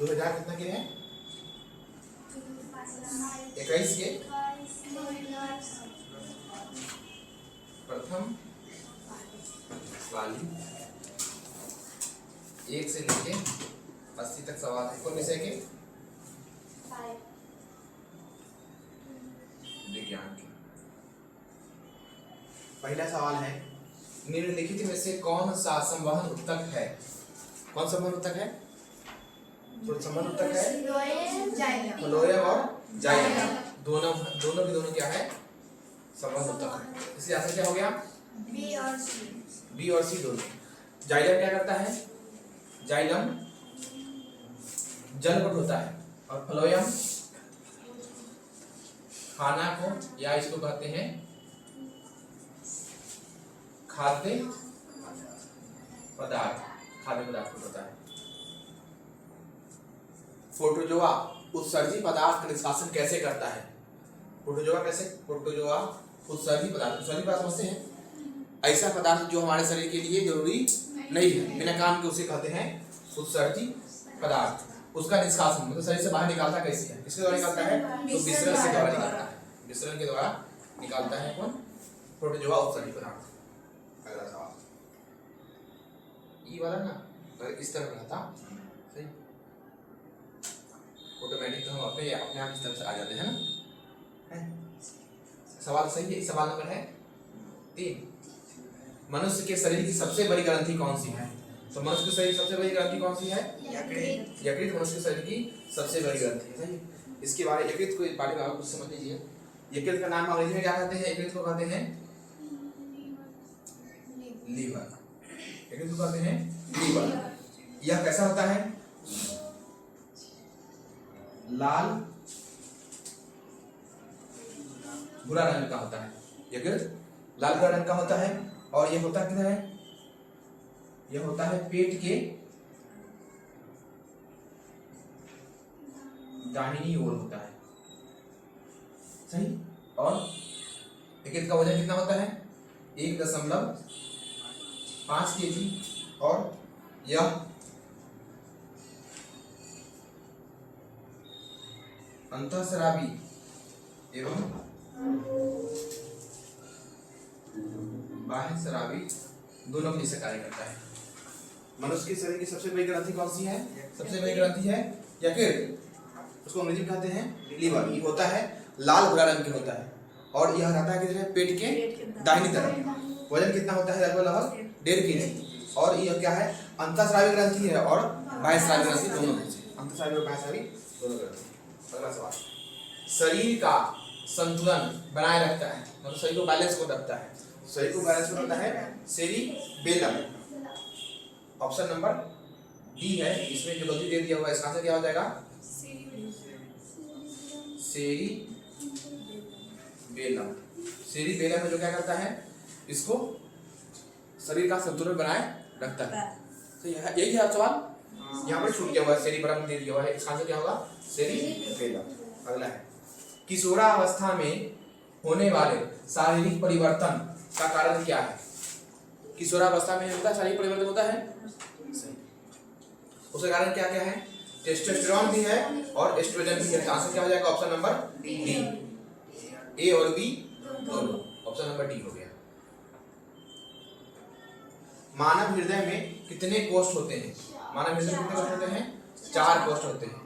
2000 कितना के हैं? 21 के प्रथम वाली 1 से लेके 80 तक सवाल है। कौन विषय के? विज्ञान के। पहला सवाल है, निम्नलिखित में से कौन सा संवहन उत्तक है? कौन संवहन उत्तक है? तो संवहन उत्तक है फ्लोएम और जाइलम। दोनों की दोनों क्या है? संवहन उत्तक है। इसलिए आंसर क्या हो गया? बी और सी दोनों। जाइलम क्या करता है? जाइलम जल को ढोता है और फ्लोएम खाना को या इसको कहते हैं खाद्य पदार्थ को होता है। प्रोटोजोआ उत्सर्जी पदार्थ का निष्कासन कैसे करता है? प्रोटोजोआ उत्सर्जी पदार्थ समझते हैं? ऐसा पदार्थ जो हमारे शरीर के लिए जरूरी नहीं है, बिना काम के, उसे कहते हैं उत्सर्जी पदार्थ। उसका निष्कासन मतलब शरीर से बाहर निकालता कैसे है? किसके द्वारा निकालता है? तो विसरण से द्वारा निकालता है। विसरण के द्वारा निकालता है कौन? प्रोटोजोआ उत्सर्जी पदार्थ। अगला सवाल ई वाला ना, अगर इस तरह रहता सही ऑटोमेटिक तो हम अपने आप इस तरह से आ जाते हैं ना। सवाल सही है। सवाल नंबर है 3। मनुष्य के शरीर की सबसे बड़ी ग्रंथि कौन सी है? तो मनुष्य के शरीर की सबसे बड़ी ग्रंथि कौन सी है? यकृत मनुष्य के शरीर की सबसे बड़ी ग्रंथि है। सही। इसके बारे यकृत को बारे में आप कुछ समझ लीजिए। यकृत का नाम अंग्रेजी में क्या कहते हैं? यकृत को कहते हैं लीवर। यकृत को कहते हैं लीवर। यह कैसा होता है? लाल भूरा रंग का होता है। यकृत लाल भूरा रंग का होता है और यह होता किधर है? यह होता है पेट के दाहिनी ओर होता है। सही। और यकृत का वजन कितना होता है? 1.5 kg और यह अंतःस्रावी एवं बाह्य स्रावी दोनों के जैसे कार्य करता है। मनुष्य के शरीर की सबसे बड़ी ग्रंथि कौन सी है? सबसे बड़ी ग्रंथि है यकृत। उसको अंग्रेजी में कहते हैं लीवर। ये होता है लाल भूरा रंग के होता है और यह रहता है किधर? पेट के दाहिनी तरफ। वजन कितना होता है? लगभग 1.5 kg। और यह क्या है? अंतःस्रावी ग्रंथि है और बाह्यस्रावी ग्रंथि दोनों में से। अंतःस्रावी और बाह्यस्रावी दोनों ग्रंथि। अगला सवाल, शरीर का संतुलन बनाए रखता है, मतलब शरीर को बैलेंस को रखता है। शरीर को बैलेंस को रखता है सेरिबेलम। ऑप्शन नंबर डी है। इसमें जो गलती दे दिया हुआ है इसका आंसर क्या हो जाएगा? सेरिबेलम। सेरिबेलम में जो क्या करता है? इसको शरीर का संतुलन बनाए रखता है। तो यही है सवाल। यहाँ पर छूट गया हुआ है, सेरिबेलम दे दिया हुआ है। इसका आंसर क्या होगा? सेरिबेलम। अगला है, किशोरावस्था में होने वाले शारीरिक परिवर्तन का कारण क्या है? किशोरावस्था में होता शारीरिक परिवर्तन होता है। उसका कारण क्या क्या है? टेस्टोस्टेरोन भी है और एस्ट्रोजन भी है। आंसर क्या हो जाएगा? Option number D. ए और बी दोनों। ऑप्शन नंबर डी हो गया। मानव हृदय में कितने कोष्ठ होते हैं? मानव हृदय में कितने कोष्ठ होते हैं? 4 कोष्ठ होते हैं।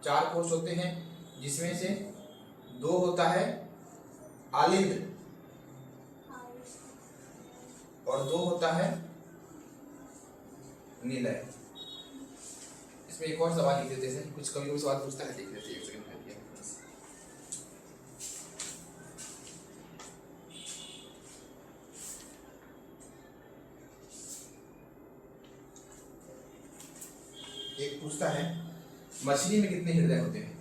4 कोष्ठ होते हैं, जिसमें से 2 होता है आलिंद और 2 होता है निलय। इसमें एक और सवाल लिख देते हैं, कुछ कभी सवाल पूछता है, देख लेते हैं। 1 सेकंड में एक पूछता है, मछली में कितने हृदय होते हैं?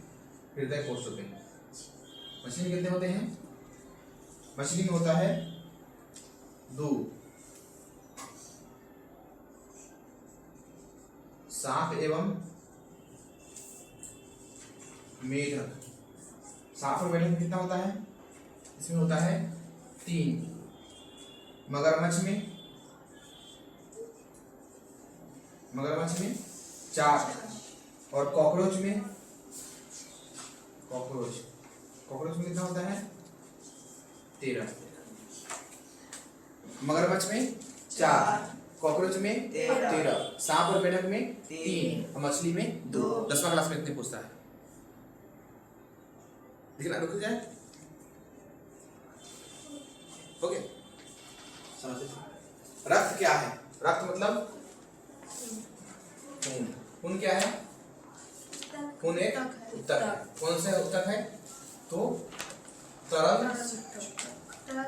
हृदय कोष्ठ होते हैं। मछली में कितने होते हैं? मछली में होता है 2। सांप एवं मेढक। सांप और मेढक में कितना होता है? इसमें होता है 3। मगरमच्छ में 4 और कॉकरोच में कितना होता है? 13। मगरमच्छ में 4, कॉकरोच में 13, सांप और मेंढक में 3, मछली में 2। 10वां क्लास में इतने पूछता है। देखना रुक जाए। ओके, रक्त क्या है? रक्त मतलब खून। खून क्या है? खून एक उत्तक है। कौन सा उत्तक है? तो तरल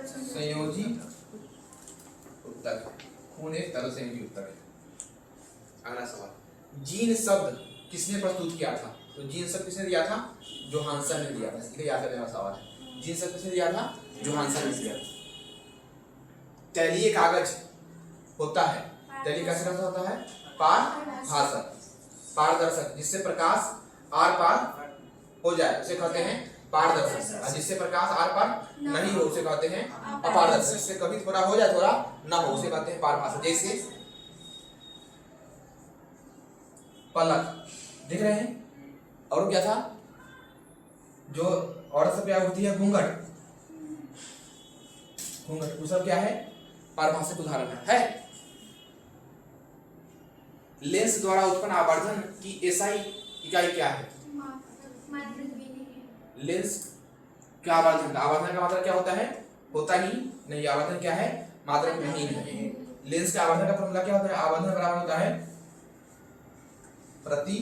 संयोजी उत्तक है। खून एक तरल संयोजी उत्तक है। अगला सवाल, जीन शब्द किसने प्रस्तुत किया था? तो जीन शब्द किसने दिया था? जोहानसन ने दिया था। इसलिए याद करने वाला सवाल है। जीन शब्द किसने दिया था? जोहानसन ने दिया था। तैलीय कागज होता है, तैलीय कागज होता है पारभासक, पारदर्शक, जिससे प्रकाश आर पार हो जाए उसे कहते हैं पारदर्शक, और जिससे प्रकाश आर पार नहीं हो उसे कहते हैं अपारदर्शक। जिससे कभी थोड़ा हो जाए थोड़ा ना हो उसे कहते हैं पारभासक। जैसे पलक, देख रहे हैं? और क्या था? जो औरत सब क्या होती है? घूंघट। घूंघट वो सब क्या है? पारभाषिक उदाहरण है। लेंस द्वारा उत्पन्न आवर्धन की एसआई इकाई क्या है? लेंस का आवर्धन का मात्रक क्या होता है? होता ही नहीं। आवर्धन क्या है? मात्रक नहीं है। लेंस का आवर्धन का फॉर्मूला क्या होता है? आवर्धन बराबर होता है प्रति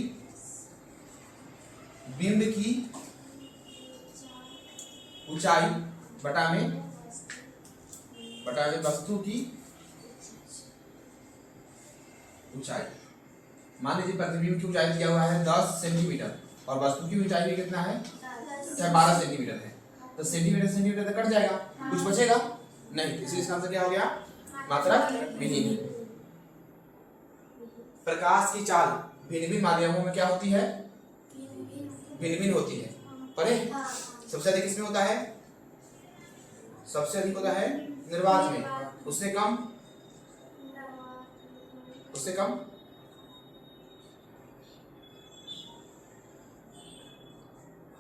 बिंब की ऊंचाई बटा में वस्तु की ऊंचाई। मान लीजिए प्रतिबिंब की ऊंचाई दिया हुआ है 10 सेंटीमीटर और वस्तु की ऊंचाई भी कितना है? 12 सेंटीमीटर है। तो सेंटीमीटर तो कट जाएगा, कुछ बचेगा नहीं। इसलिए इसका आंसर क्या हो गया? मात्रक विहीन। प्रकाश की चाल भिन्न भिन्न माध्यमों में क्या होती है? भिन्न भिन्न होती है। पढ़े? सबसे अधिक किसमें होता है? सबसे अधिक होता है निर्वात में, उससे कम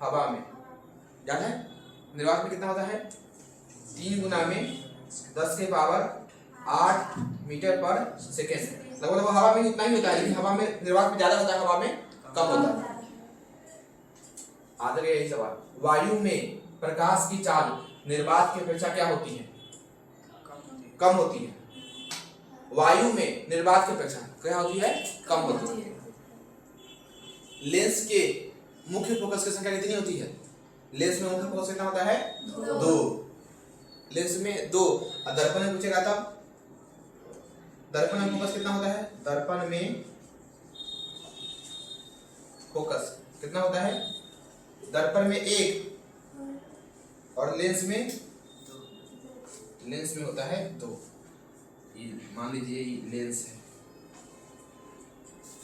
हवा में। याद है? निर्वात में कितना होता है? 3 गुना में 10 के पावर 8 मीटर पर सेकेंड। लगभग हवा में इतना ही होता है, लेकिन हवा में निर्वात में ज्यादा होता है, हवा में कम होता है। आगे यही सवाल, वायु में प्रकाश की चाल निर्वात की अपेक्षा क्या होती है? कम होती है। वायु में निर्वात की अपेक्षा क्या होती है? कम होती है। लेंस के मुख्य फोकस की संख्या कितनी होती है? लेंस में मुख्य फोकस कितना होता है? 2। लेंस में 2। और दर्पण में पूछेगा तब दर्पण में फोकस कितना होता है? दर्पण में फोकस कितना होता है? दर्पण में 1 और लेंस में होता है 2। ये मान लीजिए ये लेंस है,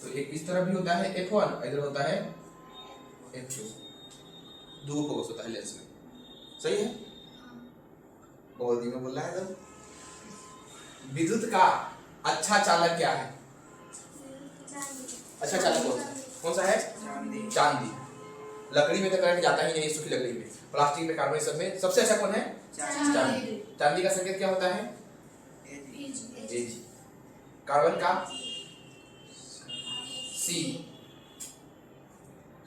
तो एक इस तरफ भी होता है f1, इधर होता है f2। 2 फोकस होता है लेंस में। सही है? बहुत धीमे बोल रहा है तो। विद्युत का अच्छा चालक क्या है? अच्छा चालक कौन सा है? चांदी। लकड़ी में तो करंट जाता ही नहीं, सूखी लकड़ी में। प्लास्टिक में, कार्बन, सब में सबसे अच्छा कौन है? चांदी। चांदी का संकेत क्या होता है? Ag। कार्बन का C।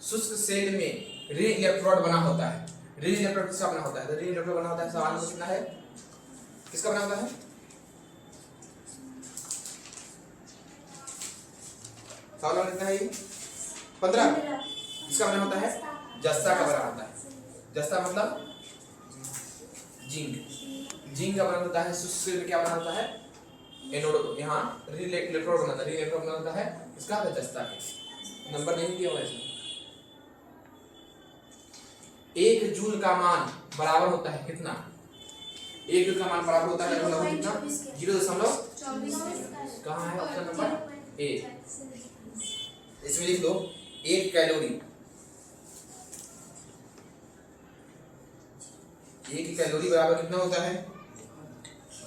शुष्क सेल में रे इलेक्ट्रोड बना होता है। रे इलेक्ट्रोड किसका बना होता है? तो रे इलेक्ट्रोड बना होता है, सवाल में कितना है? किसका बना होता है? सवाल में कितना है? 15। किसका बना होता है? जस्ता का बना होता है। जस्ता मतलब जिंक। जिंक का बना होता है। शुष्क सेल में क्या बना होता है? एनोड। यहाँ इलेक्ट्रोड बना होता है। इलेक्ट्रोड बना होता है इसका जस्ता के। नंबर नहीं दिया हुआ है इसमें। 1 जूल का मान बराबर होता है कितना? 1 जूल का मान बराबर होता है कितना? 0.24। कहाँ है ऑप्शन नंबर ए? इसमें लिख दो 1 कैलोरी। 1 कैलोरी बराबर कितना होता है?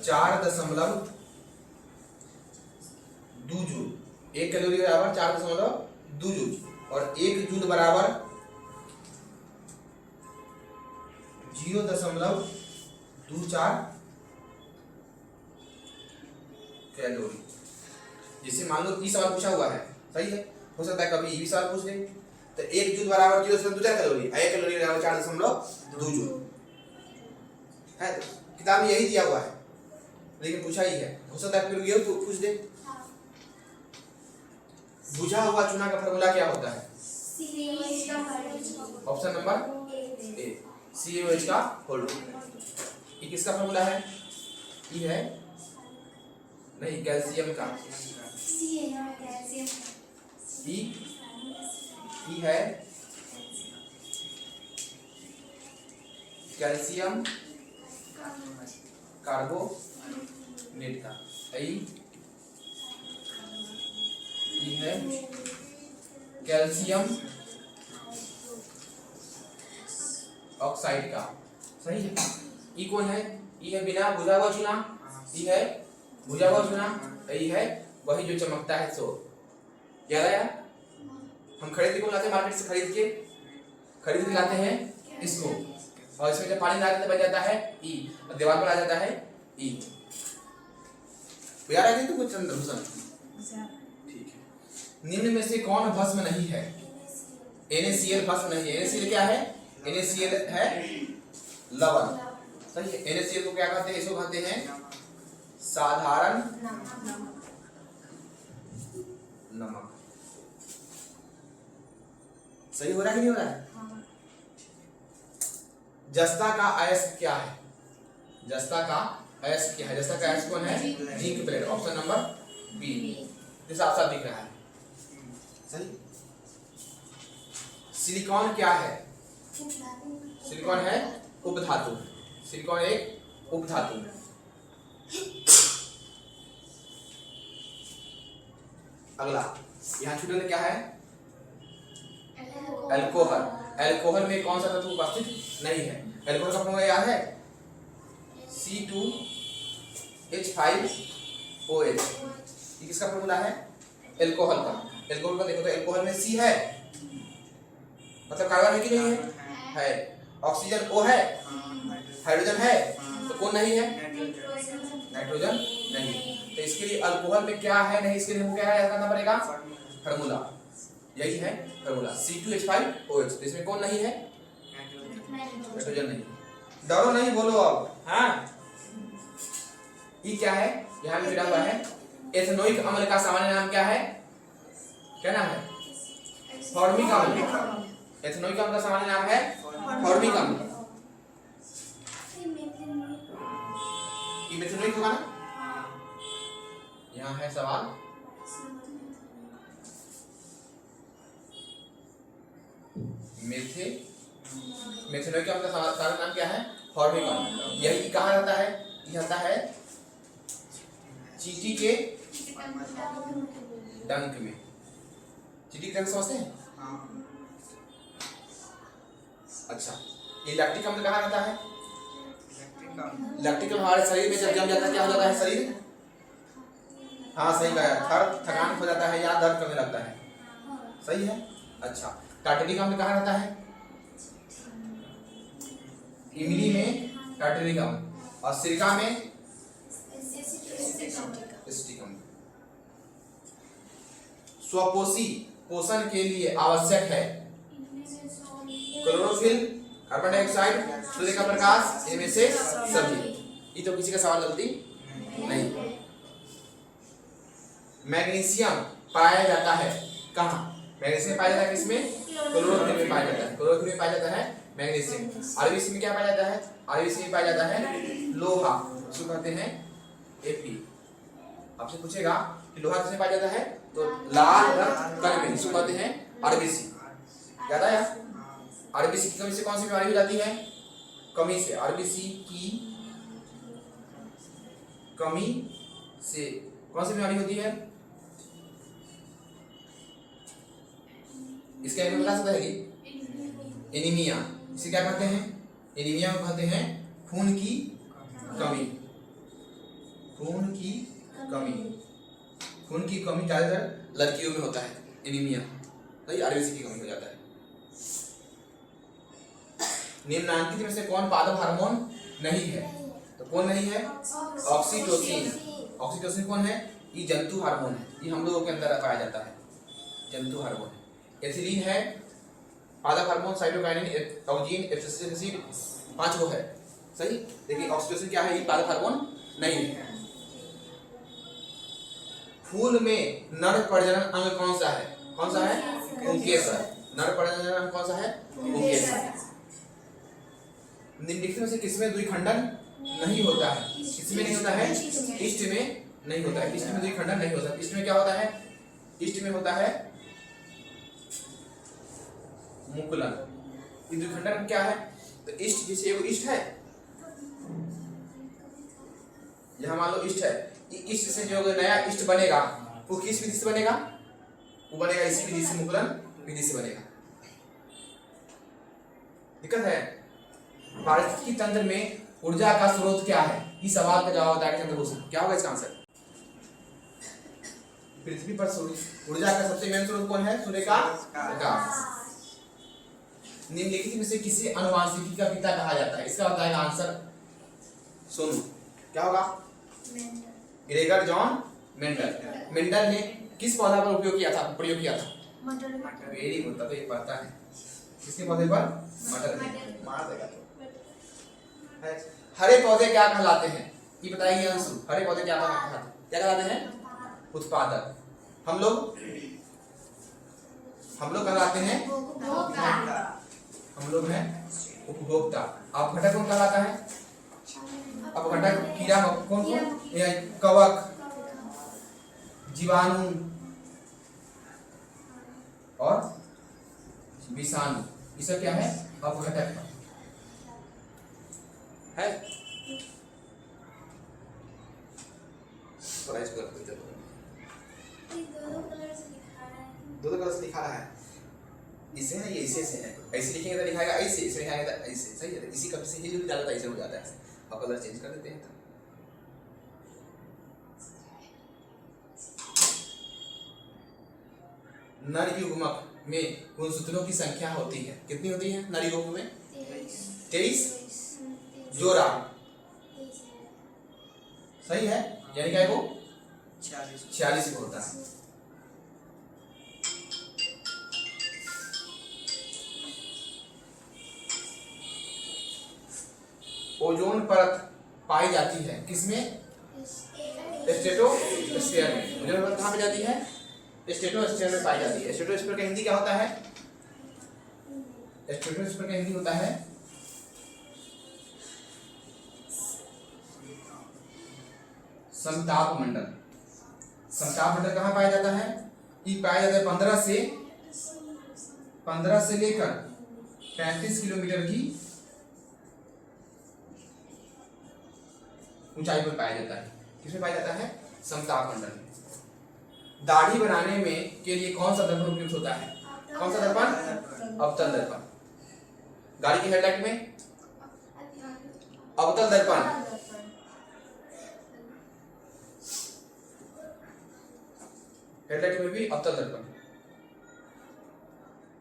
4.2 जूल। 1 कैलोरी बराबर 4.2 जूल। और 1 जूल बराबर 0.24 कैलोरी। जिससे मान लो 30 सवाल पूछा हुआ है, सही है, हो सकता है कभी ये भी सवाल पूछ ले। तो 1 जूल बराबर 0.24 कैलोरी, 1 कैलोरी बराबर 4.2 जूल है। किताब में यही दिया हुआ है, लेकिन पूछा ही है, हो सकता है फिर ये पूछ दे। बुझा हुआ चूना का फॉर्मूला क्या होता है? ऑप्शन नंबर ए, CaOH का होल। ये किसका फॉर्मूला है? ये है नहीं, कैल्शियम का। ई है कैल्शियम कार्बोनेट का। ई है कैल्शियम ऑक्साइड का, सही है। ई कौन है? ई है बिना बुझा हुआ चूना, ई है बुझा हुआ चूना, ई है वही जो चमकता है सो। याद आया? हम खरीद के लाते हैं, मार्केट से खरीद के लाते हैं इसको, और इसमें जब पानी डालते बन जाता है ई, और दीवार पर आ जाता है ई। याद आया तुमको चंद्रभूषण? ठीक है। निम्न में से कौन भस्म नहीं है? NaCl भस्म नहीं है। NaCl क्या है? NaCl है लवण, सही है। NaCl को क्या कहते हैं? इसको कहते हैं साधारण नमक। सही हो रहा है कि नहीं हो रहा है? जस्ता का अयस्क क्या है? जस्ता का अयस्क क्या है? जस्ता का अयस्क कौन है? Zinc plate. Option number B, जैसा आप सब दिख रहा है, सही। सिलिकॉन क्या है? सिलिकॉन है उपधातु। सिलिकॉन एक उपधातु। अगला यहाँ छूटल क्या है? अल्कोहल। अल्कोहल में कौन सा तत्व उपस्थित नहीं है? अल्कोहल का फॉर्मूला क्या है? C2H5OH। ये किसका फॉर्मूला है? अल्कोहल का। अल्कोहल का देखो तो अल्कोहल में C है, मतलब कार्बन है कि नहीं है? है। ऑक्सीजन O है, हाइड्रोजन है, तो कौन नहीं है? नाइट्रोजन नहीं। तो इसके लिए अल्कोहल में क्या है नहीं, इसके लिए हमको क्या याद करना पड़ेगा? फॉर्मूला, यही है फॉर्मूला C2H5OH। तो इसमें कौन नहीं है? नाइट्रोजन नहीं। डरो नहीं, बोलो अब। हाँ, ये क्या है? यहाँ पे जुड़ा हुआ है। एथेनोइक अम्ल का सामान्य नाम क्या है? क्या नाम है? फॉर्मिक अम्ल। एथेनोइक अम्ल का सामान्य नाम है फॉर्मिक अम्ल। ये मेथेनोइक होगा ना? यहाँ है सवाल, मेथेनोइक अम्ल का सामान्य नाम क्या है? फॉर्मिक अम्ल। यही कहाँ रहता है? ये रहता है चींटी के डंक में। चींटी के डंक समझते हैं? अच्छा, ये लैक्टिक अम्ल कहाँ रहता है? लैक्टिक अम्ल हमारे शरीर में जब जम जाता है क्या हो जाता है? शरीर, हाँ सही कहा, थकान हो जाता है, याद दर्द करने लगता है, सही है। अच्छा, टार्टरिक अम्ल कहाँ रहता है? इमली में टार्टरिक अम्ल, और सिरका में एसिटिक अम्ल। स्वपोषी पोषण के लिए आवश्यक है क्लोरोफिल, कार्बन डाइऑक्साइड, सूर्य का प्रकाश, इनमें से सभी। ये तो किसी का सवाल गलती नहीं। मैग्नीशियम पाया जाता है कहाँ? मैग्नीशियम पाया जाता है किसमें? क्लोरोफिल में पाया जाता है। क्लोरोफिल में पाया जाता है मैग्नीशियम। आरबीसी में क्या पाया जाता है? आरबीसी में पाया जाता है लोहा, उसको कहते हैं Fe। आपसे पूछेगा कि लोहा किसमें पाया जाता है, तो लाल रक्त कण में, इसको कहते हैं आरबीसी। याद आया? आरबीसी की कमी से कौन सी बीमारी हो जाती है? कमी से, आरबीसी की कमी से कौन सी बीमारी होती है? इसके बारे में बता सकता है कि एनीमिया। इसे क्या कहते हैं? एनीमिया को कहते हैं खून की कमी। खून की कमी, खून की कमी ज्यादातर लड़कियों में होता है एनीमिया, नहीं आरबीसी की कमी हो जाता है। निम्नांकित में से कौन पादप हार्मोन नहीं है? तो कौन नहीं है? ऑक्सीटोसिन। ऑक्सीटोसिन कौन है? ये जंतु हार्मोन है, ये हम लोगों के अंदर पाया जाता है, जंतु हार्मोन है। एथिलीन है पादप hormone, cytokinin, oxygen, abscisic acid, 5 वो है सही। देखिए ऑक्सीटोसिन क्या है? ये पादप हार्मोन नहीं है। फूल में नर प्रजनन अंग कौन सा है? कौन सा है? पुंकेसर। नर प्रजनन अंग कौन सा है? पुंकेसर। निम्नलिखित में से किसमें द्विखंडन नहीं होता है? किसमें नहीं होता है? इष्ट में नहीं होता है। इष्ट में द्विखंडन नहीं होता। इष्ट में क्या होता है? इष्ट में होता है मुकुलन। द्विखंडन क्या है? तो इष्ट जैसे एगो इष्ट है, यहाँ मान लो इष्ट है, इष्ट से जो नया इष्ट बनेगा वो किस विधि से बनेगा? वो बनेगा इसी विधि से, मुकुलन विधि से बनेगा। दिक्कत है। पारिस्थितिकी तंत्र में ऊर्जा का स्रोत क्या है? इस सवाल का जवाब बताएगा चंद्रभूषण। क्या होगा इसका आंसर? पृथ्वी पर ऊर्जा का सबसे मेन स्रोत कौन है? सूर्य का प्रकाश। निम्नलिखित में से किसी अनुवांशिकी का पिता कहा जाता है? इसका बताएगा आंसर सुनो। क्या होगा? Gregor John Mendel. मेंडल ने किस पौधा पर प्रयोग किया था? मटर। वेरी गुड, तब ये पता है। किसके पौधे पर? मटर। मार देगा तो। हरे पौधे क्या कहलाते हैं? ये बताइए अंशु। हरे पौधे क्या कहलाते हैं? उत्पादक। हम लोग कहलाते हैं, हम लोग हैं उपभोक्ता। अपघटक कौन कहलाता है? अपघटक कीड़ा कौन? कवक, जीवाणु और विषाणु, ये सब क्या है? अपघटक है। थोड़ा इसको रख देते हैं। दो कलर से लिखा रहा है। इसे है, ये इसे से है। ऐसे लिखेंगे तो लिखाएगा ऐसे, इसे लिखाएगा तो ऐसे। सही है। इसी कभी से ही जो डालता है ऐसे हो जाता है। अब कलर चेंज कर देते हैं तो नर युग्मक में गुणसूत्रों की संख्या होती है? कितनी होती है नर युग्मक में? 23 जोड़ा। सही है। यानी क्या है वो? 46 को होता है। ओजोन परत पाई जाती है किसमें? स्ट्रेटोस्फीयर में। ओजोन परत कहाँ पे जाती है? स्ट्रेटोस्फीयर में पाई जाती है। स्ट्रेटोस्फीयर का हिंदी क्या होता है? स्ट्रेटोस्फीयर का हिंदी होता है समताप मंडल। समताप मंडल कहाँ पाया जाता है? ये पाया जाता है 15 से लेकर 35 किलोमीटर की ऊंचाई पर पाया जाता है। किसमें पाया जाता है? समताप मंडल में। दाढ़ी बनाने में के लिए कौन सा दर्पण उपयुक्त होता है? कौन सा दर्पण? अवतल दर्पण। गाड़ी की हेडलाइट में अवतल दर्पण, हेडलाइट में भी अवतल दर्पण।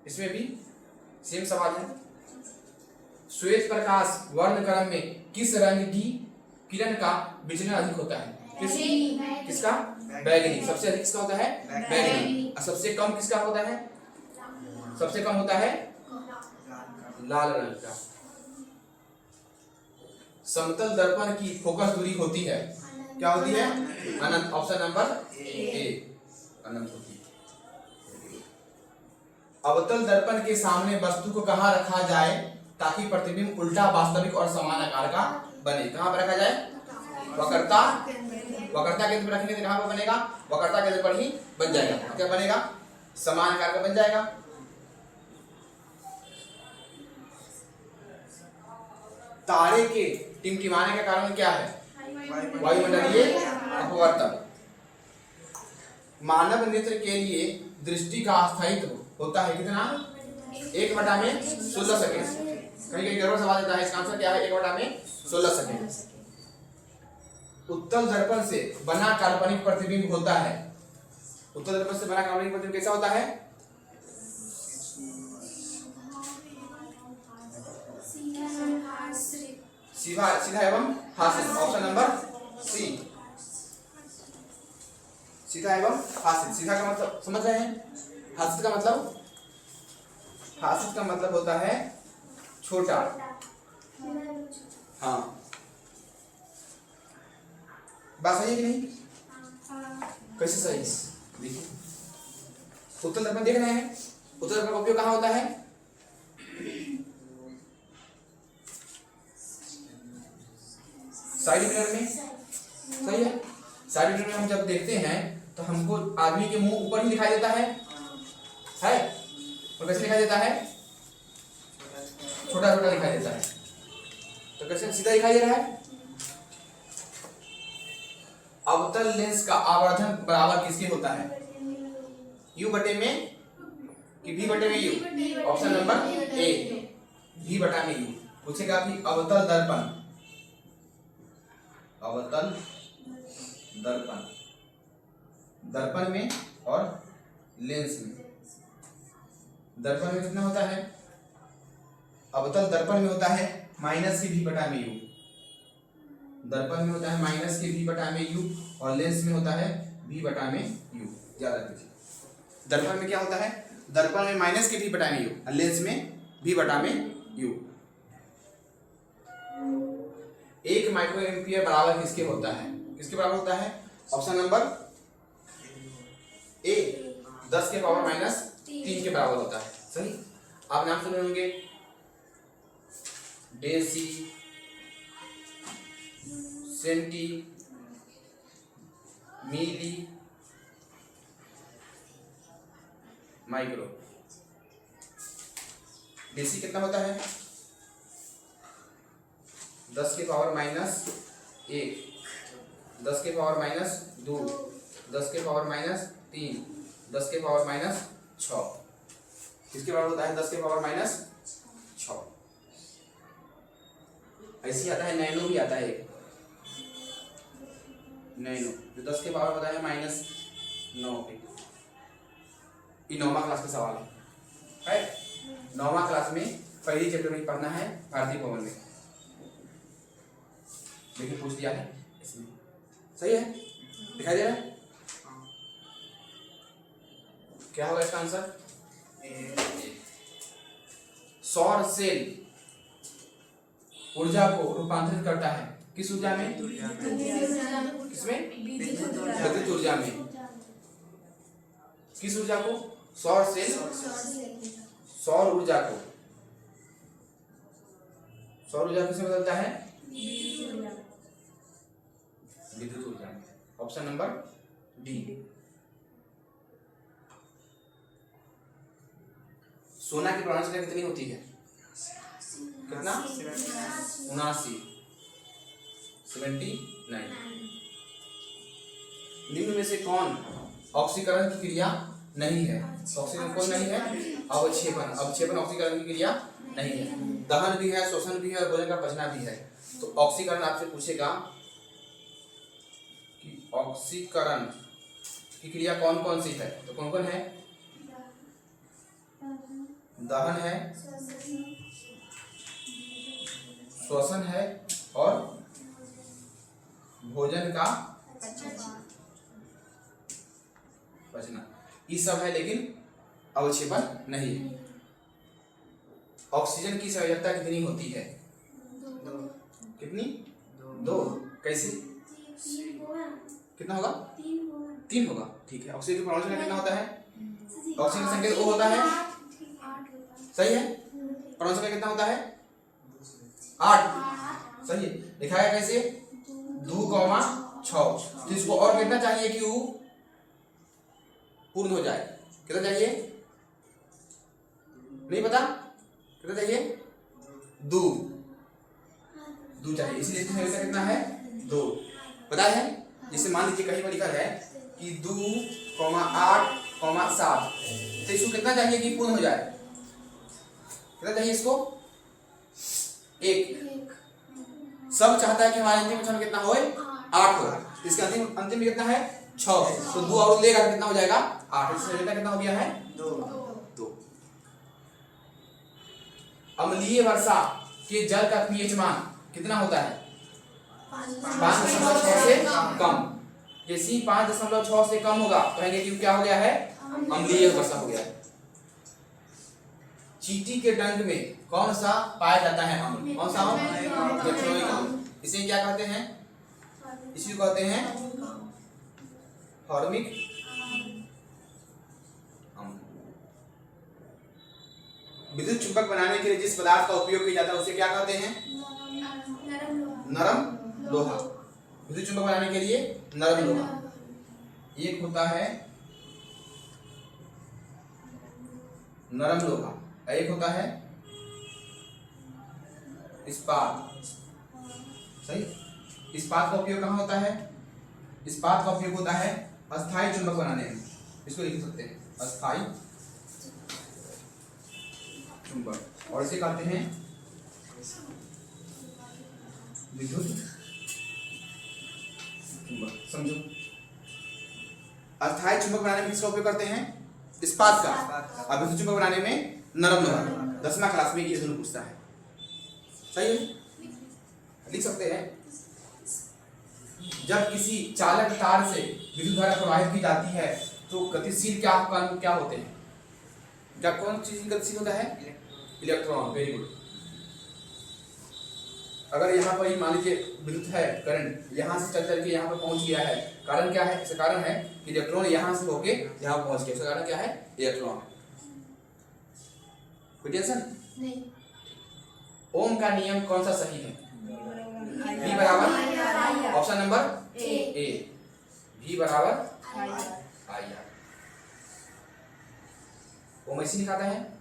इसमें भी सेम सवाल है। श्वेत प्रकाश वर्णक्रम में किस रंग की किरण का विचलन अधिक होता है? किसका? बैगनी। सबसे अधिक किसका होता है? बैगनी। और सबसे कम किसका होता है? सबसे कम होता है लाल रंग का। समतल दर्पण की फोकस दूरी होती है, क्या होती है? अनंत। ऑप्शन नंबर ए, अनंत होती है। अवतल दर्पण के सामने वस्तु को कहाँ रखा जाए ताकि प्रतिबिंब उल्टा, वास्तविक और समान आकार का बने? कहाँ पर रखा जाए? वक्रता केंद्र पर रखेंगे तो कहाँ पर बनेगा? वक्रता केंद्र पर ही बन जाएगा। क्या बनेगा? समान आकार का बन जाएगा। तारे के टिमटिमाने का कारण क्या है? वायुमंडलीय अपवर्तन। मानव नेत्र के लिए दृष्टि का स्थायित्व होता है कितना? 1/16 सेकेंड। कहीं गड़बड़ सवाल देता है, इसका आंसर क्या है? 1/16 सेकेंड। उत्तल दर्पण से बना काल्पनिक प्रतिबिंब होता है। उत्तल दर्पण से बना काल्पनिक प्रतिबिंब कैसा होता है? सीधा सीधा एवं हासिल, ऑप्शन नंबर सी। सीधा एवं हासिल। सीधा का मतलब समझ रहे हैं? हासिल का मतलब, हासिल का मतलब होता है छोटा। हाँ, बात सही है कि नहीं? कैसे सही? देखिए, उत्तल दर्पण देख रहे हैं, उत्तल दर्पण का उपयोग कहाँ होता है? साइड मिरर में, सही है। साइड मिरर में हम जब देखते हैं तो हमको आदमी के मुंह ऊपर ही दिखाई देता है और कैसे दिखाई देता है? छोटा छोटा दिखाई देता है। तो कैसे सीधा दिखाई दे रहा है? अवतल लेंस का आवर्धन बराबर किसके होता है? U बटे में कि V बटे में U? ऑप्शन नंबर ए, V बटा में U। पूछेगा कि अवतल दर्पण, अवतल दर्पण, दर्पण में और लेंस में, दर्पण में कितना होता है? अवतल दर्पण में होता है माइनस के V बटा में U, दर्पण में होता है माइनस के V बटा में U और लेंस में होता है V बटा में U। याद रखिए, दर्पण में क्या होता है? दर्पण में माइनस के V बटा में U और लेंस में V बटा में U। 1 माइक्रो एम्पियर बराबर किसके होता है? किसके बराबर होता है? ऑप्शन नंबर ए, 10 के पावर माइनस 3 के बराबर होता है। सही। आप नाम सुने होंगे, डेसी, सेंटी, मिली, माइक्रो। डेसी कितना होता है? 10 के पावर माइनस 1, 10 के पावर माइनस 2, 10 के पावर माइनस 3, 10 के पावर माइनस 6। किसके बराबर होता है? 10 के पावर माइनस 6। ऐसे आता है, नैनो भी आता है, नैनो जो 10 के पावर होता है माइनस 9 पे। ये 9वां क्लास का सवाल है। 9वां क्लास में पहली चैप्टर में पढ़ना है भारतीय पवन में, देखिए पूछ दिया है इसमें। सही है, दिखाई दे रहा है? क्या होगा इसका आंसर? सौर सेल ऊर्जा को रूपांतरित करता है किस ऊर्जा में? किसमें? विद्युत ऊर्जा में। किस ऊर्जा को? सौर सेल, सौर ऊर्जा को, सौर ऊर्जा किसमें बदलता है? विद्युत ऊर्जा में। Option number D. सोना की परमाणु संख्या कितनी होती है? कितना? 79, 79। निम्न में से कौन ऑक्सीकरण की क्रिया नहीं है? ऑक्सीकरण कौन नहीं है? अवक्षेपण। अवक्षेपण ऑक्सीकरण की क्रिया नहीं है। दहन भी है, श्वसन भी है और भोजन का पचना भी है। तो ऑक्सीकरण आपसे पूछेगा कि ऑक्सीकरण की क्रिया कौन कौन सी है? तो कौन कौन है? दहन है, श्वसन है और भोजन का पचना। ये सब है लेकिन अवक्षेपण नहीं है। ऑक्सीजन की संयोजकता कितनी होती है? कितनी? 2। कैसे? कितना होगा? 3 होगा। ठीक है। ऑक्सीजन की परमाणु संख्या कितना होता है? ऑक्सीजन संकेत O होता है। सही है। परमाणु संख्या कितना होता है? 8। सही है। दिखाया कैसे? 2,6। तो इसको और कितना चाहिए कि U पूर्ण हो जाए? कितना चाहिए? नहीं पता? कितना चाहिए? 2 चाहिए, इसलिए इसकी संख्या कितना है? 2। पता है? जैसे मान लीजिए कहीं पर लिखा है कि 2,8,7, तो इसको कितना चाहिए कि पूर्ण हो जाए? कितना चाहिए इसको? 1। सब चाहता है कि हमारे अंतिम क्षण कितना हो? 8 हो। इसका अंतिम में कितना है? 6। तो 2 और लेगा तो कितना हो जाएगा? 8। इससे कितना हो गया है? 2। अम्लीय वर्षा के जल का पीएच मान कितना होता है 5.6 से कम। जैसे ही 5.6 से कम होगा कहेंगे कि क्या हो गया है, अम्लीय वर्षा हो गया है। चींटी के डंक में कौन सा पाया जाता है अम्ल? कौन सा अम्ल? इलेक्ट्रोनिक अम्ल। इसे क्या कहते हैं? इसी को कहते हैं फॉर्मिक अम्ल। विद्युत चुंबक बनाने के लिए जिस पदार्थ का उपयोग किया जाता है उसे क्या कहते हैं? नरम लोहा। विद्युत चुंबक बनाने के लिए नरम लोहा। एक होता है नरम लोहा, एक होता है इस्पात। सही। इस्पात का उपयोग कहाँ होता है? इस्पात का उपयोग होता है अस्थायी चुंबक बनाने में। इसको लिख सकते हैं अस्थायी चुंबक, और इसे कहते हैं विद्युत चुंबक। समझो, अस्थायी चुंबक बनाने में किसका उपयोग करते हैं? इस्पात का। और विद्युत चुंबक बनाने में नरम लोहा। 10वीं क्लास में ये जरूर पूछता है। सही है, लिख सकते हैं। जब किसी चालक तार से विद्युत धारा प्रवाहित की जाती है तो गतिशील क्या होते हैं? क्या कौन चीज गतिशील होता है? इलेक्ट्रॉन। Very good. अगर यहाँ पर मान लीजिए विद्युत है, करंट यहाँ से चल के यहाँ पर पहुंच गया है, कारण क्या है? इसका कारण है कि इलेक्ट्रॉन यहाँ से होके यहाँ पहुंच गया। इसका कारण क्या है? इलेक्ट्रॉन। कोई टेंशन नहीं। ओम का नियम कौन सा सही है? V बराबर ऑप्शन नंबर ए, V बराबर आई आर। ओम ऐसे लिखाता है।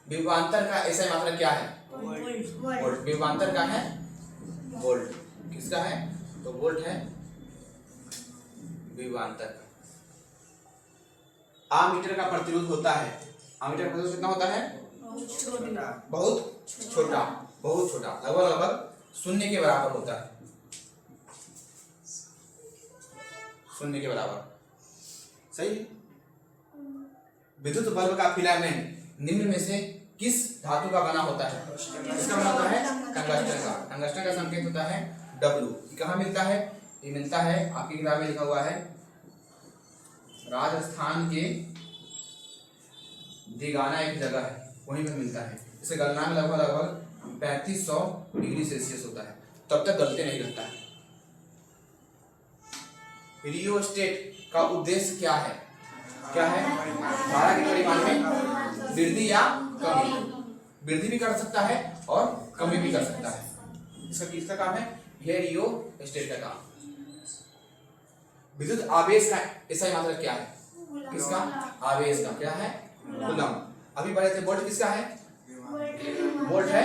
विभवांतर का ऐसा मात्रा क्या है? वोल्ट। विभवांतर का है वोल्ट। किसका है? तो वोल्ट है विभवांतर का। आमीटर का प्रतिरोध होता है। आमीटर का प्रतिरोध कितना होता है? बहुत छोटा, बहुत छोटा, लगभग 0 के बराबर होता है। 0 के बराबर। सही। विद्युत बल्ब का फिलामेंट निम्न में से किस धातु का बना होता है? इसका बना होता है टंगस्टन का। टंगस्टन का संकेत होता है W। कहाँ मिलता है? ये मिलता है आपकी किताब में लिखा हुआ है राजस्थान के दिगाना एक जगह है, वहीं पर मिलता है। इसे गलनांक लगभग 3500 डिग्री सेल्सियस होता है, तब तक गलते नहीं रहता है। रियोस्टेट का उद्देश्य क्या है? क्या है? धारा के परिमाण में वृद्धि या कमी। वृद्धि भी कर सकता है और कमी भी कर सकता है। इसका किसका काम है? यह रियोस्टेट का काम। विद्युत आवेश का ऐसा मात्रा क्या है? किसका? आवेश का। क्या है? कूलम। अभी पढ़े थे वोल्ट किसका है? वोल्ट है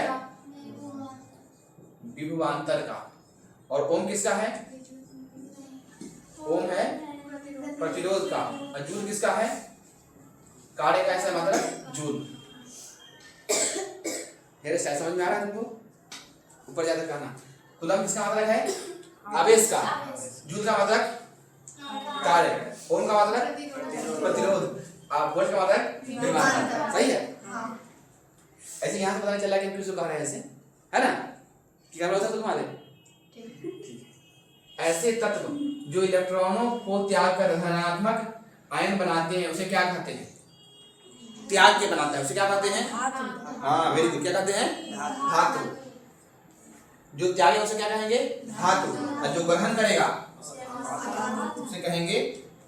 विभवांतर का। और ओम किसका है? ओम है प्रतिरोध का। और जूल किसका है? कार्य का ऐसा मतलब जूल। मेरे शायद समझ में आ रहा है तुमको? ऊपर ज्यादा कहना। कूलम किसका मतलब है? आवेश का। जूल का मतलब कार्य। ओम का मतलब प्रतिरोध। आप वोल्ट का मतलब विभवांतर। सही है। ऐसे यहाँ से पता नहीं चला कि किसको कह रहे हैं ऐसे, है ना? कि क्या बोलता तुम्हारे? ऐसे तत्व जो इलेक्ट्रॉनों को त्याग कर धनात्मक आयन बनाते हैं उसे क्या कहते हैं? त्याग के बनाता है उसे क्या कहते हैं? हाँ, वेरी गुड। क्या कहते हैं? धातु। जो त्याग उसे क्या कहेंगे? धातु। और जो ग्रहण करेगा उसे कहेंगे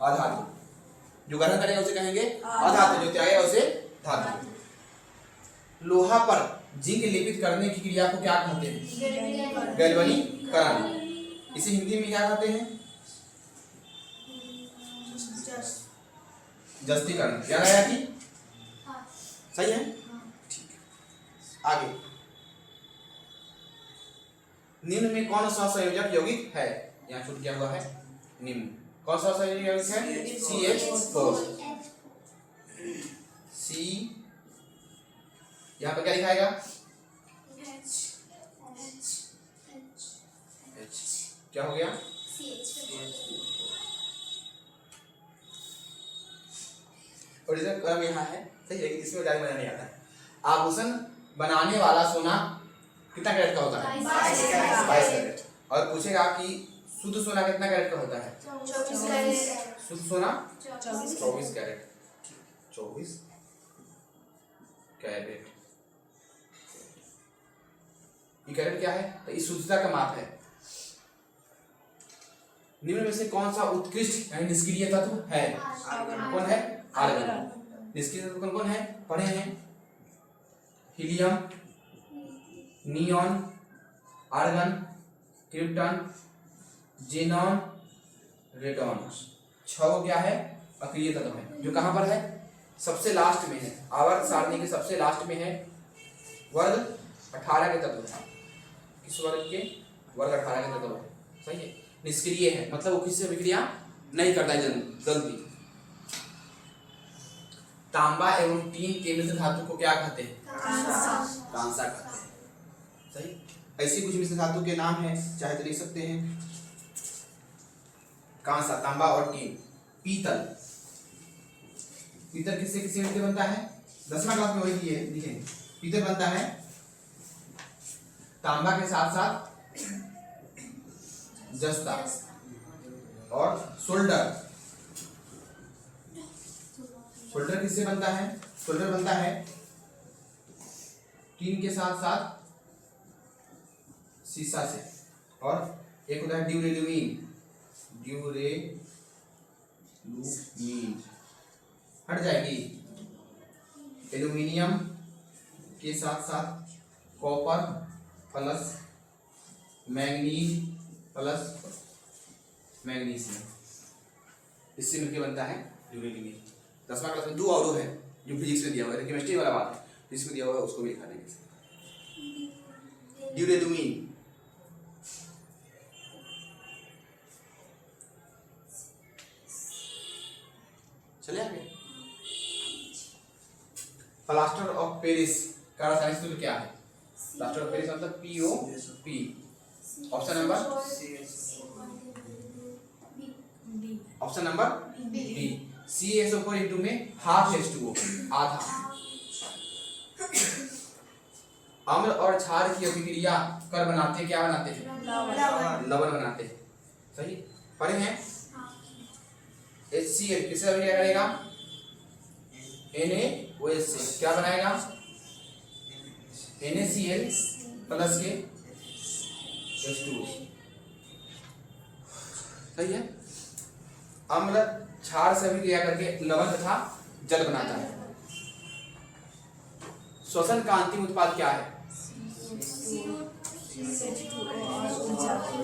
अधातु। जो ग्रहण करेगा उसे कहेंगे अधातु। जो त्यागेगा उसे धातु। लोहा पर जिंक लेपित करने की क्रिया को क्या कहते हैं? गैल्वनीकरण। इसे हिंदी में क्या कहते हैं? जस्तीकरण। याद आया कि? सही है। ठीक है, आगे। निम्न में कौन सा संयोजक यौगिक है? यहाँ छूट क्या हुआ है? निम्न कौन सा संयोजक यौगिक है? CH4। C यहाँ पे क्या लिखाएगा? क्या हो गया? और क्रम यहाँ है। सही है, इसमें ज्यादा मजा नहीं आता है। आभूषण बनाने वाला सोना कितना कैरेट का होता है? 22 कैरेट। और पूछेगा कि शुद्ध सोना कितना कैरेट का होता है? 24 कैरेट। शुद्ध सोना 24 कैरेट। 24 कैरेट। ये कैरेट क्या है? तो इस शुद्धता का माप है। निम्न में से कौन सा उत्कृष्ट यानी निष्क्रिय तत्व है? कौन है? आर्गन। निष्क्रिय तत्व कौन कौन है? पढ़े हैं, helium, neon, argon, krypton, xenon, radon. 6 क्या है? अक्रिय तत्व है, जो कहां पर है? सबसे लास्ट में है, आवर्त सारणी के सबसे लास्ट में है। वर्ग 18 के तत्व है। किस वर्ग के? वर्ग 18 के तत्व है। सही है। निष्क्रिय है मतलब वो किसी से विक्रिया नहीं करता है जल्दी। तांबा एवं टीन के मिश्र धातु को क्या कहते हैं? कांसा कहते हैं। सही। ऐसी कुछ मिश्र धातु के नाम है, चाहे तो लिख सकते हैं। कांसा, तांबा और टीन। पीतल, पीतल किससे किससे मिलकर बनता है? 10वां क्लास में वही है, लिखें। पीतल बनता है तांबा के साथ साथ जस्ता और सोल्डर। सोल्डर किससे बनता है? सोल्डर बनता है टीन के साथ साथ सीसा से। और एक होता है ड्यूरेलुमीन। ड्यूरेलुमीन हट जाएगी। एल्यूमिनियम के साथ साथ copper plus manganese plus magnesium, इससे मिलकर बनता है ड्यूरेलुमीन। 10वां क्लास में 2 और है जो फिजिक्स में दिया हुआ है, केमिस्ट्री वाला बात है, फिजिक्स में दिया हुआ है उसको भी लिखा देंगे। ड्यूरेलुमीन। चले आगे। प्लास्टर ऑफ पेरिस का रासायनिक सूत्र क्या है? प्लास्टर ऑफ पेरिस मतलब POP। Option number B. CaSO4 में हाफ H2O, आधा। अम्ल और क्षार की अभिक्रिया कर बनाते क्या बनाते हैं? लवण बनाते हैं। सही। पढ़े हैं HCl किससे अभिक्रिया करेगा? NaOH से क्या बनाएगा? NaCl प्लस के H2O। सही है। अम्ल क्षार से अभिक्रिया करके लवण तथा जल बनाता है। श्वसन का अंतिम उत्पाद क्या है?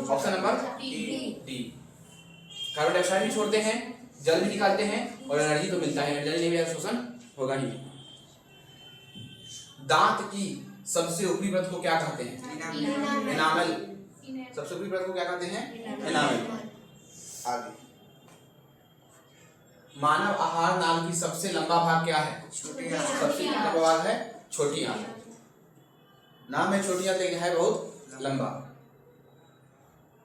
Option number D. Carbon dioxide भी छोड़ते हैं, जल भी निकालते हैं और एनर्जी तो मिलता है। एनर्जी नहीं भी शोषण होगा ही। दांत की सबसे ऊपरी परत को क्या कहते हैं? एनामल। सबसे ऊपरी परत को क्या कहते हैं? एनामल। आगे। मानव आहार नाल की सबसे लंबा भाग क्या है? सबसे लंबा भाग है छोटी आंत। नाम है छोटी आंत लेकिन है बहुत लंबा।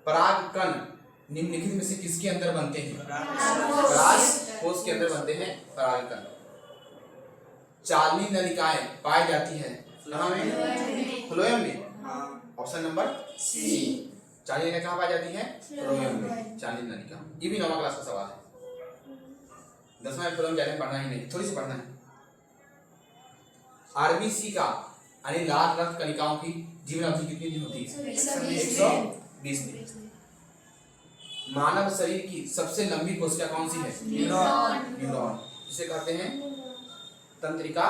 परागकण निम्नलिखित में से किसके अंदर बनते हैं? पराग कोश के अंदर बनते हैं परागकण। चालनी नलिकाएं पाई जाती है कहाँ में? फ्लोएम में। Option number C. चालनी नलिका कहाँ पाई जाती है? फ्लोएम में। चालनी नलिका, ये भी 9वां क्लास का सवाल है। 10वां में फ्लोएम जाने पढ़ना ही नहीं, थोड़ी सी पढ़ना है। RBC का यानी लाल रक्त कणिकाओं की जीवन अवधि कितनी दिन होती है? 120 दिन। मानव शरीर की सबसे लंबी कोशिका कौन सी है? न्यूरॉन। इसे कहते हैं तंत्रिका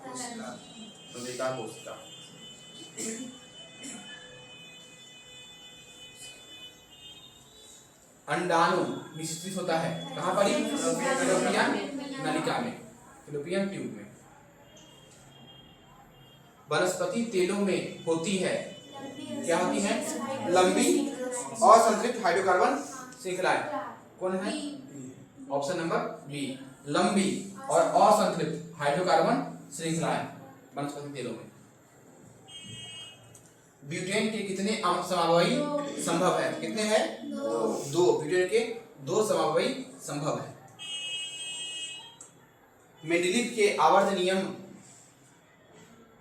कोशिका। अंडाणु निश्चित होता है कहाँ पर? फैलोपियन नलिका में, फैलोपियन ट्यूब में। वनस्पति तेलों में होती है क्या होती है? लंबी और संतृप्त हाइड्रोकार्बन श्रृंखलाएं। कौन है? Option number B. लंबी और असंतृप्त हाइड्रोकार्बन श्रृंखलाएं वनस्पति तेलों में। ब्यूटेन के कितने समवायी संभव है? कितने हैं? 2। ब्यूटेन के 2 समवायी संभव है। मेंडेलीव के आवर्त नियम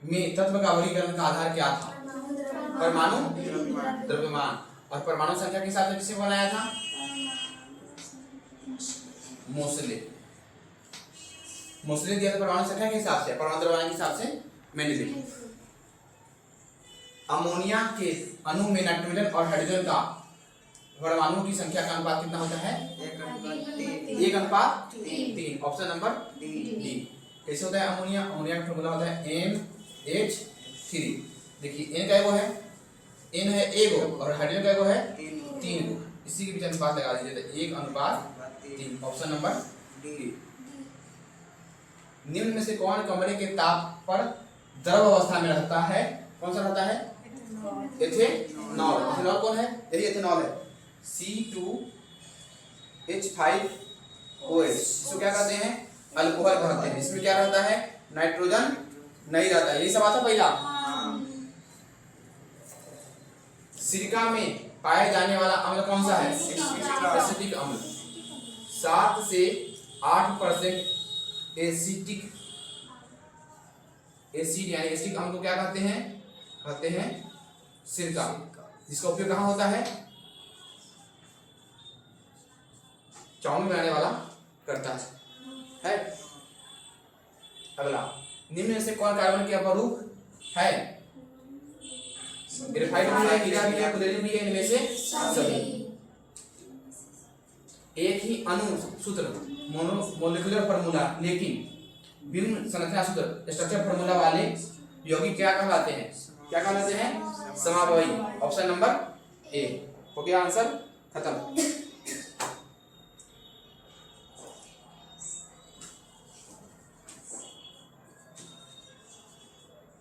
में तत्व का वर्गीकरण का आधार क्या था? परमाणु द्रव्यमान। और परमाणु संख्या के हिसाब से किसे बनाया था? मोसले दिया था परमाणु संख्या के हिसाब से, परमाणु द्रव्यमान के हिसाब से मेंडेलीव। अमोनिया के अणु में नाइट्रोजन और हाइड्रोजन का परमाणु की संख्या का अनुपात कितना होता है? 1:3। Option number D. कैसे होता है अमोनिया? अमोनिया का फॉर्मूला होता है NH3। देखिए N का एगो है, N है एगो और हाइड्रोजन का एगो है 3 गो। इसी के बीच अनुपात लगा दीजिए तो 1:3। Option number D. निम्न में से कौन कमरे के ताप पर द्रव अवस्था में रहता है? कौन सा रहता है? एथेनॉल। एथेनॉल कौन है? यही एथेनॉल है, C2H5OH। इसको क्या कहते हैं? अल्कोहल कहते हैं। इसमें क्या रहता है? नाइट्रोजन नहीं रहता है। यही सब आता पहला। सिरका में पाए जाने वाला अम्ल कौन सा है? एसिटिक अम्ल। 7 से 8% एसिटिक एसिड यानी एसिटिक अम्ल को क्या कहते हैं? कहते हैं सिरका। जिसका उपयोग कहाँ होता है? चाउमीन बनाने वाला करता है। अगला, निम्न में से कौन कार्बन के अपरूप है? ग्रेफाइट भी है, हीरा भी है, कुलेरिन भी है। इनमें से सभी एक ही अणु सूत्र मोलिकुलर फार्मूला लेकिन भिन्न संरचना सूत्र स्ट्रक्चर फार्मूला वाले यौगिक क्या कहलाते हैं? क्या कहलाते हैं? समावयवी। Option number A. हो गया आंसर, खत्म।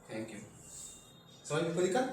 Thank you. समझ में कोई दिक्कत?